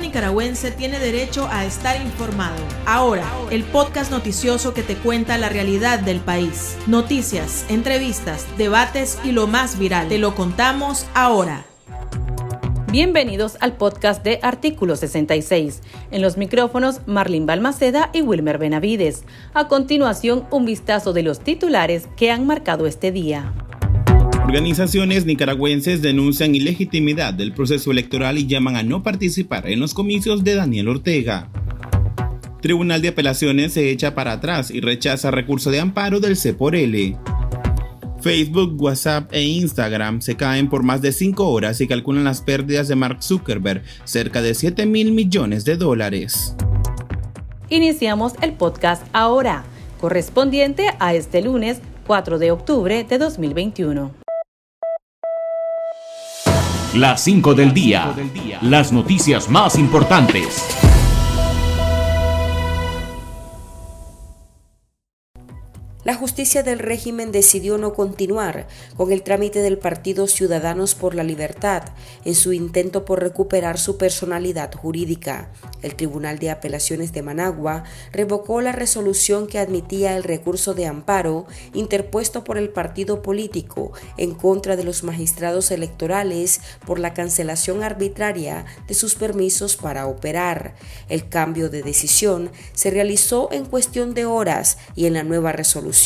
nicaragüense tiene derecho a estar informado. Ahora, el podcast noticioso que te cuenta la realidad del país. Noticias, entrevistas, debates y lo más viral. Te lo contamos ahora. Bienvenidos al podcast de Artículo 66. En los micrófonos, Marlene Balmaceda y Wilmer Benavides. A continuación, un vistazo de los titulares que han marcado este día. Organizaciones nicaragüenses denuncian ilegitimidad del proceso electoral y llaman a no participar en los comicios de Daniel Ortega. Tribunal de Apelaciones se echa para atrás y rechaza recurso de amparo del C por L. Facebook, WhatsApp e Instagram se caen por más de 5 horas y calculan las pérdidas de Mark Zuckerberg, cerca de $7,000 millones. Iniciamos el podcast ahora, correspondiente a este lunes 4 de octubre de 2021. Las 5 del día. Las noticias más importantes. La justicia del régimen decidió no continuar con el trámite del partido Ciudadanos por la Libertad en su intento por recuperar su personalidad jurídica. El Tribunal de Apelaciones de Managua revocó la resolución que admitía el recurso de amparo interpuesto por el partido político en contra de los magistrados electorales por la cancelación arbitraria de sus permisos para operar. El cambio de decisión se realizó en cuestión de horas y en la nueva resolución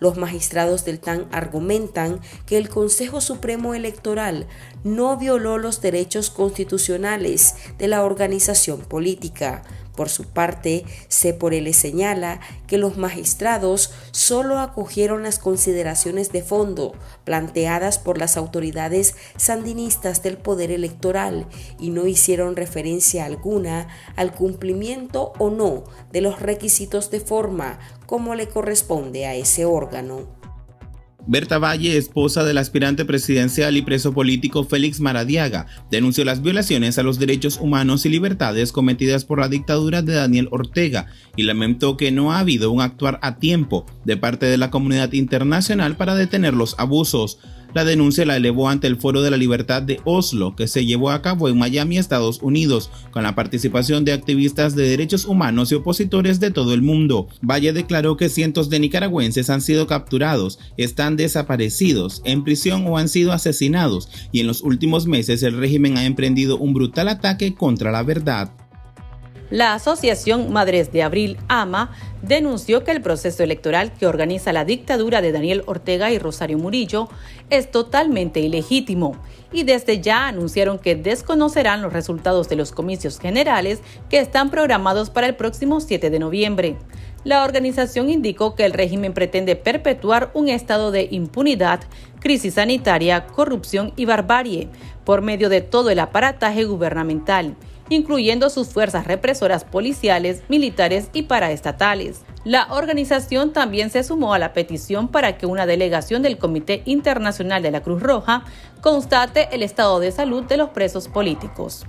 los magistrados del TAN argumentan que el Consejo Supremo Electoral no violó los derechos constitucionales de la organización política. Por su parte, C por L señala que los magistrados solo acogieron las consideraciones de fondo planteadas por las autoridades sandinistas del poder electoral y no hicieron referencia alguna al cumplimiento o no de los requisitos de forma como le corresponde a ese órgano. Berta Valle, esposa del aspirante presidencial y preso político Félix Maradiaga, denunció las violaciones a los derechos humanos y libertades cometidas por la dictadura de Daniel Ortega y lamentó que no ha habido un actuar a tiempo de parte de la comunidad internacional para detener los abusos. La denuncia la elevó ante el Foro de la Libertad de Oslo, que se llevó a cabo en Miami, Estados Unidos, con la participación de activistas de derechos humanos y opositores de todo el mundo. Valle declaró que cientos de nicaragüenses han sido capturados, están desaparecidos, en prisión o han sido asesinados, y en los últimos meses el régimen ha emprendido un brutal ataque contra la verdad. La Asociación Madres de Abril, AMA, denunció que el proceso electoral que organiza la dictadura de Daniel Ortega y Rosario Murillo es totalmente ilegítimo y desde ya anunciaron que desconocerán los resultados de los comicios generales que están programados para el próximo 7 de noviembre. La organización indicó que el régimen pretende perpetuar un estado de impunidad, crisis sanitaria, corrupción y barbarie por medio de todo el aparataje gubernamental, incluyendo sus fuerzas represoras policiales, militares y paraestatales. La organización también se sumó a la petición para que una delegación del Comité Internacional de la Cruz Roja constate el estado de salud de los presos políticos.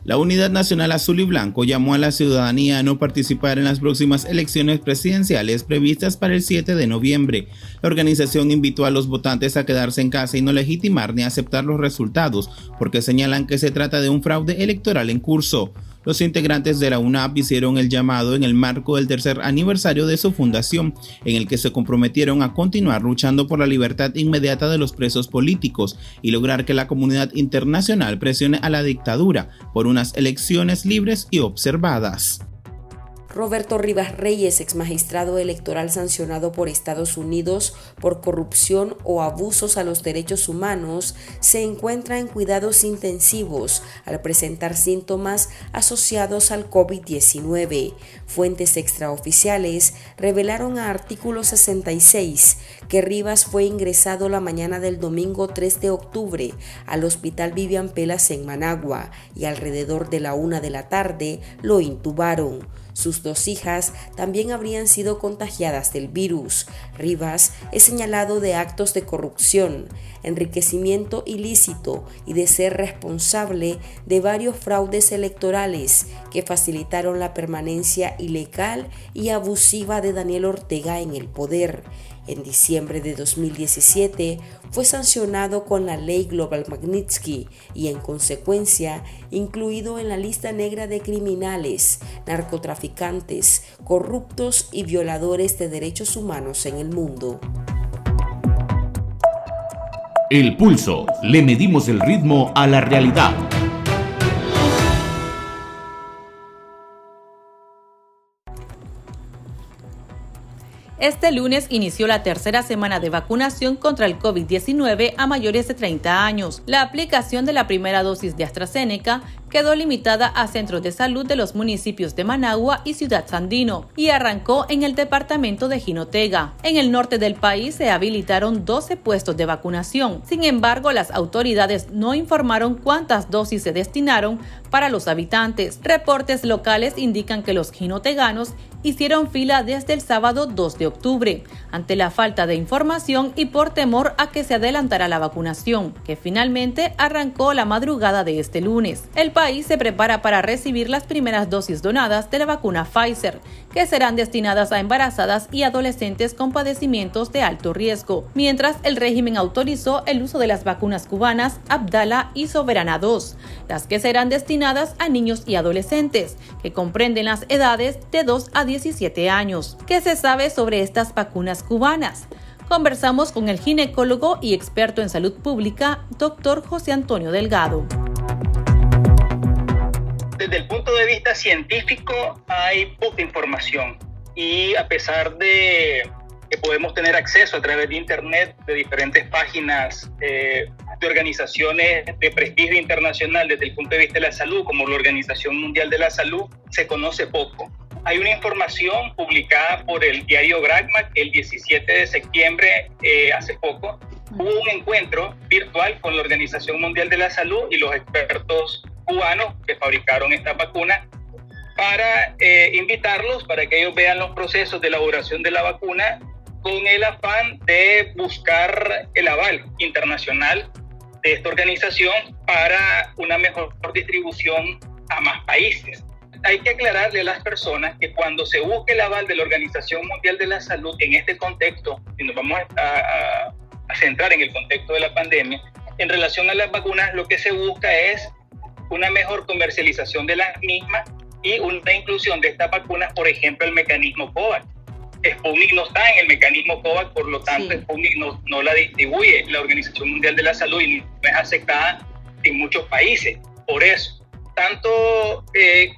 La Unidad Nacional Azul y Blanco llamó a la ciudadanía a no participar en las próximas elecciones presidenciales previstas para el 7 de noviembre. La organización invitó a los votantes a quedarse en casa y no legitimar ni aceptar los resultados, porque señalan que se trata de un fraude electoral en curso. Los integrantes de la UNAP hicieron el llamado en el marco del tercer aniversario de su fundación, en el que se comprometieron a continuar luchando por la libertad inmediata de los presos políticos y lograr que la comunidad internacional presione a la dictadura por unas elecciones libres y observadas. Roberto Rivas Reyes, exmagistrado electoral sancionado por Estados Unidos por corrupción o abusos a los derechos humanos, se encuentra en cuidados intensivos al presentar síntomas asociados al COVID-19. Fuentes extraoficiales revelaron a Artículo 66 que Rivas fue ingresado la mañana del domingo 3 de octubre al Hospital Vivian Pelas en Managua y alrededor de la 1 de la tarde lo intubaron. Sus 2 hijas también habrían sido contagiadas del virus. Rivas es señalado de actos de corrupción, enriquecimiento ilícito y de ser responsable de varios fraudes electorales que facilitaron la permanencia ilegal y abusiva de Daniel Ortega en el poder. En diciembre de 2017 fue sancionado con la ley Global Magnitsky y en consecuencia incluido en la lista negra de criminales, narcotraficantes, corruptos y violadores de derechos humanos en el mundo. El Pulso. Le medimos el ritmo a la realidad. Este lunes inició la tercera semana de vacunación contra el COVID-19 a mayores de 30 años. La aplicación de la primera dosis de AstraZeneca quedó limitada a centros de salud de los municipios de Managua y Ciudad Sandino y arrancó en el departamento de Jinotega. En el norte del país se habilitaron 12 puestos de vacunación. Sin embargo, las autoridades no informaron cuántas dosis se destinaron para los habitantes. Reportes locales indican que los jinoteganos hicieron fila desde el sábado 2 de octubre, ante la falta de información y por temor a que se adelantara la vacunación, que finalmente arrancó la madrugada de este lunes. El país se prepara para recibir las primeras dosis donadas de la vacuna Pfizer, que serán destinadas a embarazadas y adolescentes con padecimientos de alto riesgo, mientras el régimen autorizó el uso de las vacunas cubanas Abdala y Soberana 2, las que serán destinadas a niños y adolescentes, que comprenden las edades de 2 a 17 años. ¿Qué se sabe sobre estas vacunas cubanas? Conversamos con el ginecólogo y experto en salud pública, Dr. José Antonio Delgado. Desde el punto de vista científico hay poca información y a pesar de que podemos tener acceso a través de internet de diferentes páginas de organizaciones de prestigio internacional desde el punto de vista de la salud, como la Organización Mundial de la Salud, se conoce poco. Hay una información publicada por el diario Grammatica el 17 de septiembre, hace poco. Hubo un encuentro virtual con la Organización Mundial de la Salud y los expertos cubanos que fabricaron esta vacuna para invitarlos para que ellos vean los procesos de elaboración de la vacuna con el afán de buscar el aval internacional de esta organización para una mejor distribución a más países. Hay que aclararle a las personas que cuando se busque el aval de la Organización Mundial de la Salud en este contexto, y nos vamos a centrar en el contexto de la pandemia, en relación a las vacunas lo que se busca es una mejor comercialización de las mismas y una inclusión de estas vacunas, por ejemplo, el mecanismo COVAX. Sputnik no está en el mecanismo COVAX, por lo tanto, sí. Sputnik no la distribuye la Organización Mundial de la Salud y no es aceptada en muchos países. Por eso, tanto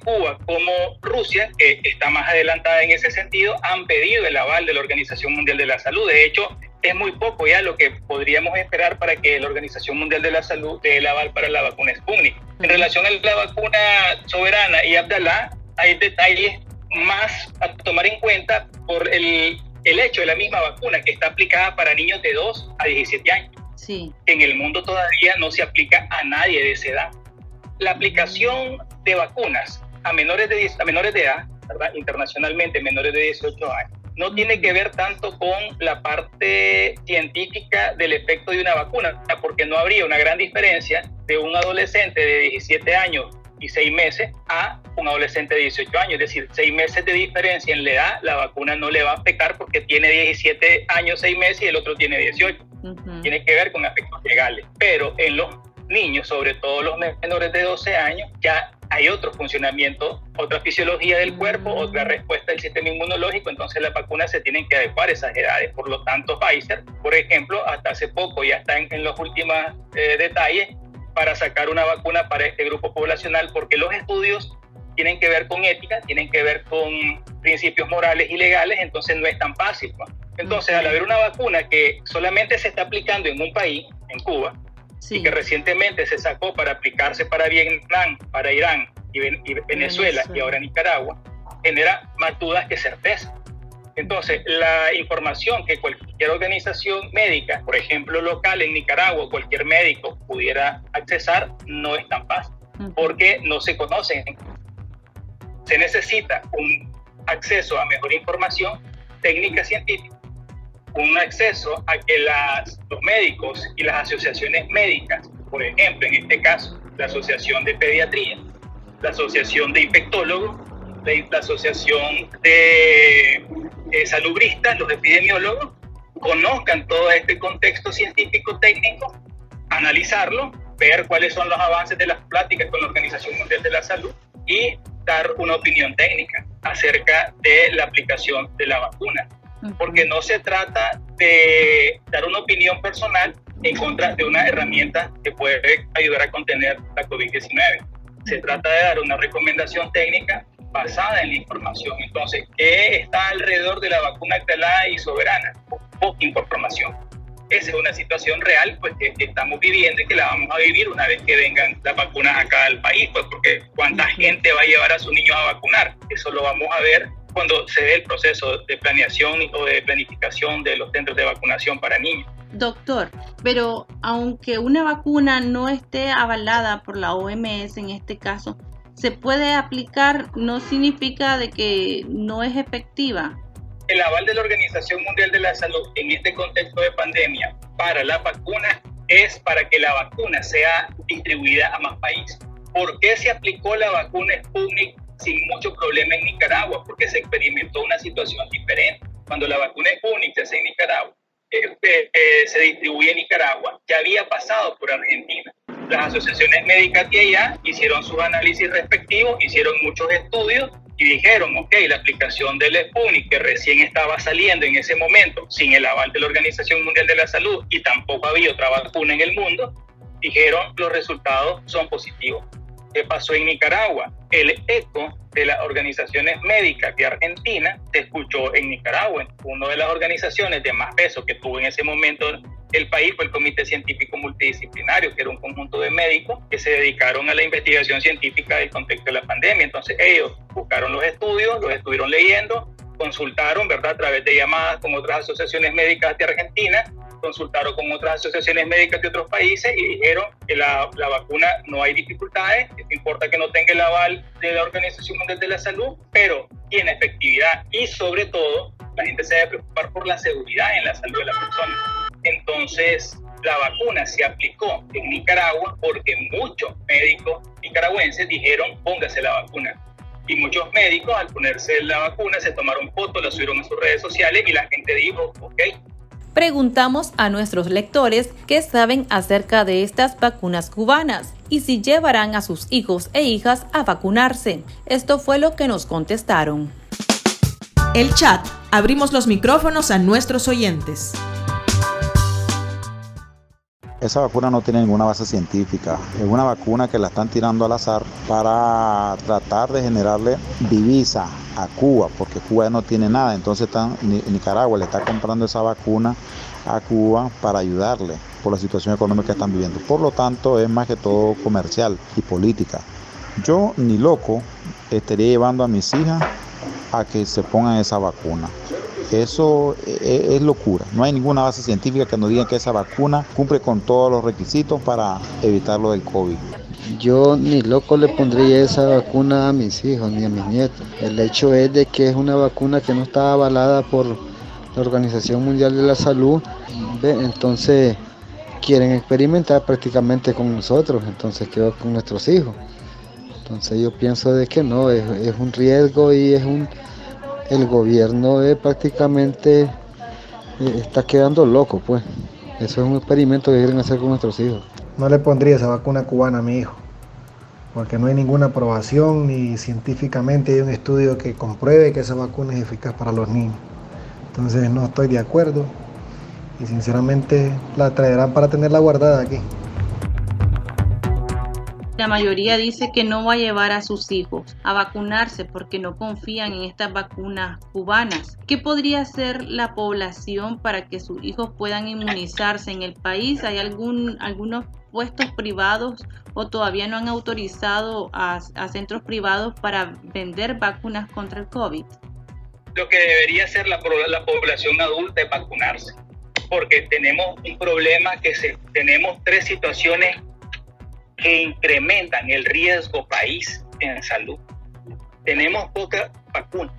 Cuba como Rusia, que está más adelantada en ese sentido, han pedido el aval de la Organización Mundial de la Salud. De hecho, es muy poco ya lo que podríamos esperar para que la Organización Mundial de la Salud dé el aval para la vacuna Sputnik. En relación a la vacuna Soberana y Abdala, hay detalles más a tomar en cuenta por el hecho de la misma vacuna que está aplicada para niños de 2 a 17 años. Sí. En el mundo todavía no se aplica a nadie de esa edad. La aplicación de vacunas a menores de edad, ¿verdad? Internacionalmente menores de 18 años, no tiene que ver tanto con la parte científica del efecto de una vacuna, porque no habría una gran diferencia de un adolescente de 17 años y 6 meses a un adolescente de 18 años. Es decir, 6 meses de diferencia en la edad, la vacuna no le va a afectar porque tiene 17 años, 6 meses y el otro tiene 18. Uh-huh. Tiene que ver con efectos legales. Pero en los niños, sobre todo los menores de 12 años, ya hay otro funcionamiento, otra fisiología del cuerpo, otra respuesta del sistema inmunológico, entonces las vacunas se tienen que adecuar a esas edades. Por lo tanto, Pfizer, por ejemplo, hasta hace poco ya está en los últimos detalles para sacar una vacuna para este grupo poblacional, porque los estudios tienen que ver con ética, tienen que ver con principios morales y legales, entonces no es tan fácil, ¿no? Entonces, al haber una vacuna que solamente se está aplicando en un país, en Cuba, sí, y que recientemente se sacó para aplicarse para Vietnam, para Irán y Venezuela y ahora Nicaragua, genera más dudas que certeza. Entonces, la información que cualquier organización médica, por ejemplo local en Nicaragua, cualquier médico pudiera accesar, no es tan fácil, porque no se conocen. Se necesita un acceso a mejor información técnica científica, un acceso a que los médicos y las asociaciones médicas, por ejemplo, en este caso, la Asociación de Pediatría, la Asociación de Infectólogos, la Asociación de Salubristas, los epidemiólogos, conozcan todo este contexto científico técnico, analizarlo, ver cuáles son los avances de las pláticas con la Organización Mundial de la Salud y dar una opinión técnica acerca de la aplicación de la vacuna. Porque no se trata de dar una opinión personal en contra de una herramienta que puede ayudar a contener la COVID-19. Se trata de dar una recomendación técnica basada en la información. Entonces, ¿qué está alrededor de la vacuna Actalá y Soberana? Poca información. Esa es una situación real pues, que estamos viviendo y que la vamos a vivir una vez que vengan las vacunas acá al país, pues, porque ¿cuánta gente va a llevar a sus niños a vacunar? Eso lo vamos a ver cuando se dé el proceso de planeación o de planificación de los centros de vacunación para niños. Doctor, pero aunque una vacuna no esté avalada por la OMS en este caso, ¿se puede aplicar? ¿No significa de que no es efectiva? El aval de la Organización Mundial de la Salud en este contexto de pandemia para la vacuna es para que la vacuna sea distribuida a más países. ¿Por qué se aplicó la vacuna Sputnik sin mucho problema en Nicaragua? Porque se experimentó una situación diferente. Cuando la vacuna Sputnik se hace en Nicaragua, se distribuye en Nicaragua, ya había pasado por Argentina. Las asociaciones médicas de allá hicieron sus análisis respectivos, hicieron muchos estudios y dijeron, ok, la aplicación del Sputnik, que recién estaba saliendo en ese momento, sin el aval de la Organización Mundial de la Salud y tampoco había otra vacuna en el mundo, dijeron los resultados son positivos. ¿Qué pasó en Nicaragua? El eco de las organizaciones médicas de Argentina se escuchó en Nicaragua. Una de las organizaciones de más peso que tuvo en ese momento el país fue el Comité Científico Multidisciplinario, que era un conjunto de médicos que se dedicaron a la investigación científica del contexto de la pandemia. Entonces ellos buscaron los estudios, los estuvieron leyendo, consultaron, ¿verdad?, a través de llamadas con otras asociaciones médicas de Argentina, consultaron con otras asociaciones médicas de otros países y dijeron que la vacuna no hay dificultades, no importa que no tenga el aval de la Organización Mundial de la Salud, pero tiene efectividad y sobre todo la gente se debe preocupar por la seguridad en la salud de la persona. Entonces la vacuna se aplicó en Nicaragua porque muchos médicos nicaragüenses dijeron póngase la vacuna. Y muchos médicos al ponerse la vacuna se tomaron fotos, la subieron a sus redes sociales y la gente dijo, ok. Preguntamos a nuestros lectores qué saben acerca de estas vacunas cubanas y si llevarán a sus hijos e hijas a vacunarse. Esto fue lo que nos contestaron. El chat. Abrimos los micrófonos a nuestros oyentes. Esa vacuna no tiene ninguna base científica. Es una vacuna que la están tirando al azar para tratar de generarle divisa a Cuba, porque Cuba no tiene nada. Entonces Nicaragua le está comprando esa vacuna a Cuba para ayudarle por la situación económica que están viviendo. Por lo tanto, es más que todo comercial y política. Yo, ni loco, estaría llevando a mis hijas a que se pongan esa vacuna. Eso es locura. No hay ninguna base científica que nos diga que esa vacuna cumple con todos los requisitos para evitar lo del COVID. Yo ni loco le pondría esa vacuna a mis hijos ni a mis nietos. El hecho es de que es una vacuna que no está avalada por la Organización Mundial de la Salud. Entonces quieren experimentar prácticamente con nosotros, entonces quedó con nuestros hijos. Entonces yo pienso de que no, es un riesgo y el gobierno prácticamente está quedando loco, pues. Eso es un experimento que quieren hacer con nuestros hijos. No le pondría esa vacuna cubana a mi hijo, porque no hay ninguna aprobación ni científicamente hay un estudio que compruebe que esa vacuna es eficaz para los niños. Entonces no estoy de acuerdo y sinceramente la traerán para tenerla guardada aquí. La mayoría dice que no va a llevar a sus hijos a vacunarse porque no confían en estas vacunas cubanas. ¿Qué podría hacer la población para que sus hijos puedan inmunizarse en el país? ¿Hay algunos puestos privados o todavía no han autorizado a centros privados para vender vacunas contra el COVID? Lo que debería hacer la población adulta es vacunarse, porque tenemos un problema tenemos 3 situaciones que incrementan el riesgo país en salud. Tenemos poca vacuna.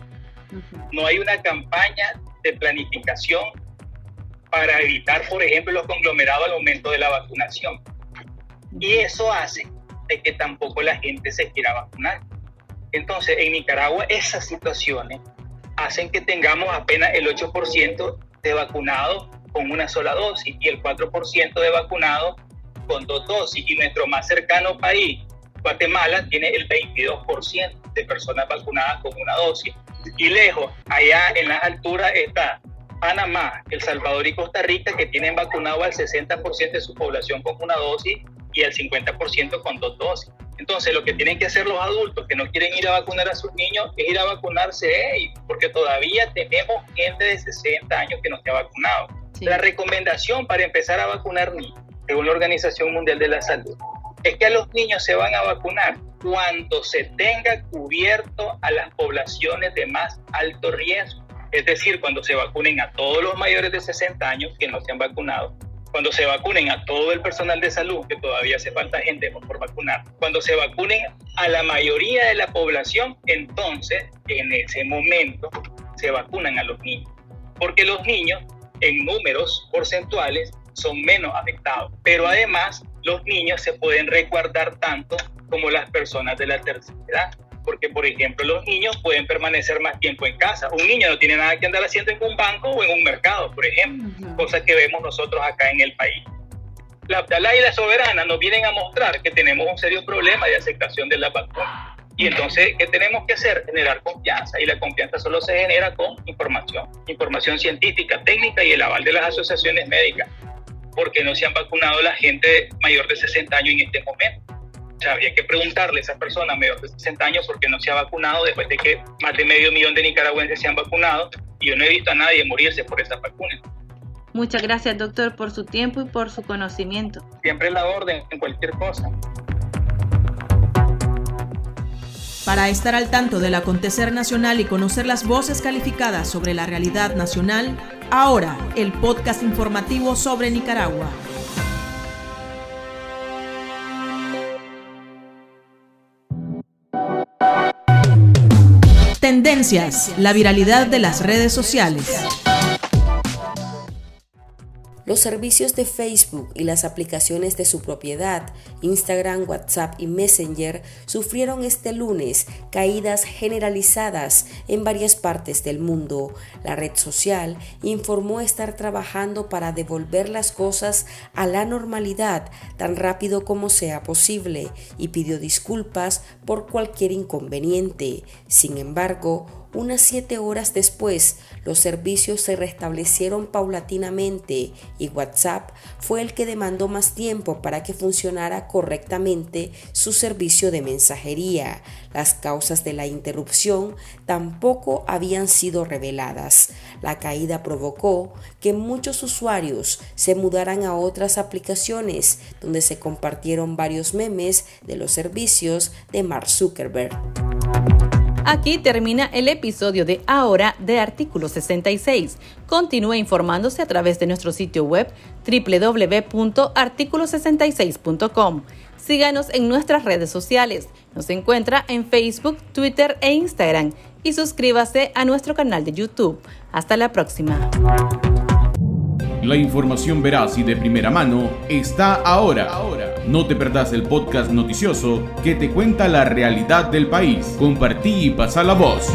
No hay una campaña de planificación para evitar, por ejemplo, los conglomerados al momento de la vacunación. Y eso hace de que tampoco la gente se quiera vacunar. Entonces, en Nicaragua, esas situaciones hacen que tengamos apenas el 8% de vacunados con una sola dosis y el 4% de vacunados con 2 dosis. Y nuestro más cercano país, Guatemala, tiene el 22% de personas vacunadas con una dosis. Y lejos, allá en las alturas, está Panamá, El Salvador y Costa Rica, que tienen vacunado al 60% de su población con una dosis y al 50% con 2 dosis. Entonces, lo que tienen que hacer los adultos que no quieren ir a vacunar a sus niños es ir a vacunarse ellos, porque todavía tenemos gente de 60 años que no se ha vacunado. Sí. La recomendación para empezar a vacunar niños, según la Organización Mundial de la Salud, es que a los niños se van a vacunar cuando se tenga cubierto a las poblaciones de más alto riesgo. Es decir, cuando se vacunen a todos los mayores de 60 años que no se han vacunado, cuando se vacunen a todo el personal de salud, que todavía hace falta gente por vacunar, cuando se vacunen a la mayoría de la población, entonces en ese momento se vacunan a los niños. Porque los niños, en números porcentuales, son menos afectados. Pero además, los niños se pueden resguardar tanto como las personas de la tercera edad. Porque, por ejemplo, los niños pueden permanecer más tiempo en casa. Un niño no tiene nada que andar haciendo en un banco o en un mercado, por ejemplo, cosa que vemos nosotros acá en el país. La Abdalá y la Soberana nos vienen a mostrar que tenemos un serio problema de aceptación de la vacuna. Y entonces, ¿qué tenemos que hacer? Generar confianza. Y la confianza solo se genera con información científica, técnica y el aval de las asociaciones médicas. Porque no se han vacunado la gente mayor de 60 años en este momento. O sea, habría que preguntarle a esa persona mayor de 60 años por qué no se ha vacunado después de que más de 500,000 de nicaragüenses se han vacunado y yo no he visto a nadie morirse por esa vacuna. Muchas gracias, doctor, por su tiempo y por su conocimiento. Siempre la orden en cualquier cosa. Para estar al tanto del acontecer nacional y conocer las voces calificadas sobre la realidad nacional, ahora el podcast informativo sobre Nicaragua. Tendencias, la viralidad de las redes sociales. Los servicios de Facebook y las aplicaciones de su propiedad, Instagram, WhatsApp y Messenger, sufrieron este lunes caídas generalizadas en varias partes del mundo. La red social informó estar trabajando para devolver las cosas a la normalidad tan rápido como sea posible y pidió disculpas por cualquier inconveniente. Sin embargo, unas 7 horas después, los servicios se restablecieron paulatinamente y WhatsApp fue el que demandó más tiempo para que funcionara correctamente su servicio de mensajería. Las causas de la interrupción tampoco habían sido reveladas. La caída provocó que muchos usuarios se mudaran a otras aplicaciones, donde se compartieron varios memes de los servicios de Mark Zuckerberg. Aquí termina el episodio de Ahora de Artículo 66. Continúe informándose a través de nuestro sitio web www.articulo66.com. Síganos en nuestras redes sociales. Nos encuentra en Facebook, Twitter e Instagram. Y suscríbase a nuestro canal de YouTube. Hasta la próxima. La información veraz y de primera mano está ahora. No te perdás el podcast noticioso que te cuenta la realidad del país. Compartí y pasa la voz.